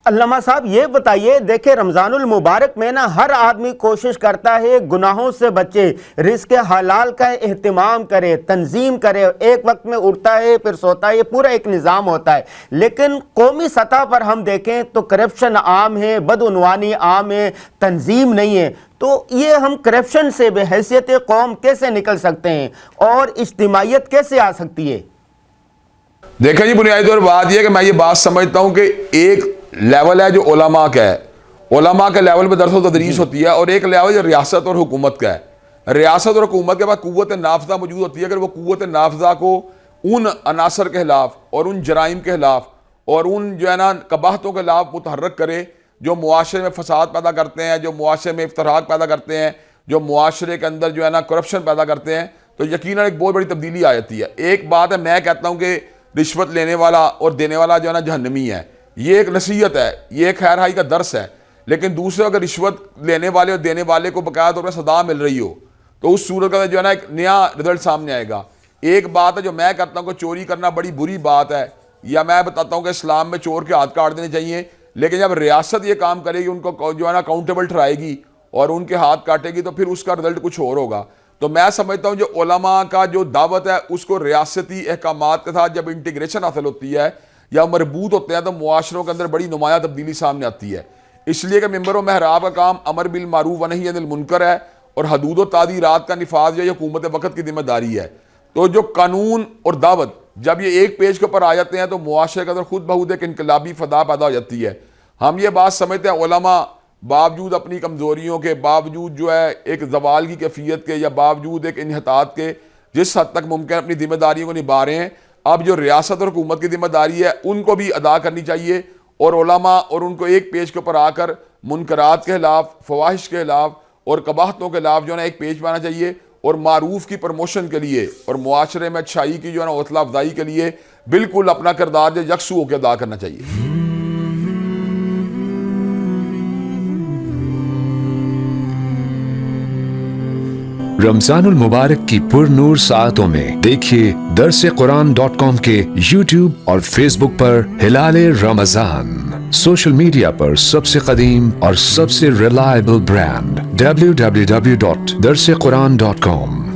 علامہ صاحب یہ بتائیے، دیکھیں رمضان المبارک میں نا ہر آدمی کوشش کرتا ہے گناہوں سے بچے، رزق حلال کا اہتمام کرے، تنظیم کرے، ایک وقت میں اٹھتا ہے پھر سوتا ہے، یہ پورا ایک نظام ہوتا ہے. لیکن قومی سطح پر ہم دیکھیں تو کرپشن عام ہے، بدعنوانی عام ہے، تنظیم نہیں ہے. تو یہ ہم کرپشن سے بحیثیت قوم کیسے نکل سکتے ہیں اور اجتماعیت کیسے آ سکتی ہے؟ دیکھیں جی، بنیادی طور بات یہ ہے کہ میں یہ بات سمجھتا ہوں کہ ایک لیول ہے جو علماء کا ہے، علماء کے لیول پہ درس و تدریس ہوتی ہے، اور ایک لیول جو ریاست اور حکومت کا ہے. ریاست اور حکومت کے بعد قوت نافذہ موجود ہوتی ہے. اگر وہ قوت نافذہ کو ان عناصر کے خلاف اور ان جرائم کے خلاف اور ان جو ہے نا قباحتوں کے خلاف متحرک کرے جو معاشرے میں فساد پیدا کرتے ہیں، جو معاشرے میں افتراق پیدا کرتے ہیں، جو معاشرے کے اندر جو ہے نا کرپشن پیدا کرتے ہیں، تو یقیناً ایک بہت بڑی تبدیلی آ جاتی ہے. ایک بات ہے، میں کہتا ہوں کہ رشوت لینے والا اور دینے والا جو ہے نا جہنمی ہے، یہ ایک نصیحت ہے، یہ ایک خیر خواہی کا درس ہے. لیکن دوسرے اگر رشوت لینے والے اور دینے والے کو باقاعدہ طور پر سزا مل رہی ہو تو اس صورت کا جو ہے نا ایک نیا رزلٹ سامنے آئے گا. ایک بات ہے جو میں کہتا ہوں کہ چوری کرنا بڑی بری بات ہے، یا میں بتاتا ہوں کہ اسلام میں چور کے ہاتھ کاٹ دینے چاہیے، لیکن جب ریاست یہ کام کرے گی، ان کو جو ہے نا اکاؤنٹیبل ٹھہرائے گی اور ان کے ہاتھ کاٹے گی، تو پھر اس کا رزلٹ کچھ اور ہوگا. تو میں سمجھتا ہوں جو علماء کا جو دعوت ہے اس کو ریاستی احکامات کے ساتھ جب انٹیگریشن حاصل ہوتی ہے یا مربوط ہوتے ہیں تو معاشروں کے اندر بڑی نمایاں تبدیلی سامنے آتی ہے. اس لیے کہ ممبر و محراب کا کام امر بالمعروف و نہی عن المنکر ہے، اور حدود و تعزیرات کا نفاذ جو ہے حکومت وقت کی ذمہ داری ہے. تو جو قانون اور دعوت جب یہ ایک پیج کے اوپر آ جاتے ہیں تو معاشرے کے اندر خود بخود ایک انقلابی فضا پیدا ہو جاتی ہے. ہم یہ بات سمجھتے ہیں علماء باوجود اپنی کمزوریوں کے، باوجود جو ہے ایک زوال کی کیفیت کے، یا باوجود ایک انحطاط کے، جس حد تک ممکن اپنی ذمہ داریوں کو نبھا رہے ہیں. اب جو ریاست اور حکومت کی ذمہ داری ہے ان کو بھی ادا کرنی چاہیے، اور علماء اور ان کو ایک پیج کے اوپر آ کر منکرات کے خلاف، فواحش کے خلاف اور قباحتوں کے خلاف جو ہے نا ایک پیج پانا چاہیے، اور معروف کی پروموشن کے لیے اور معاشرے میں اچھائی کی جو ہے نا حوصلہ افزائی کے لیے بالکل اپنا کردار جو یکسو ہو کے ادا کرنا چاہیے. رمضان المبارک کی پر نور ساعتوں میں دیکھیے درسقرآن.com کے یوٹیوب اور فیس بک پر ہلال رمضان، سوشل میڈیا پر سب سے قدیم اور سب سے ریلائبل برانڈ www.درسقرآن.com.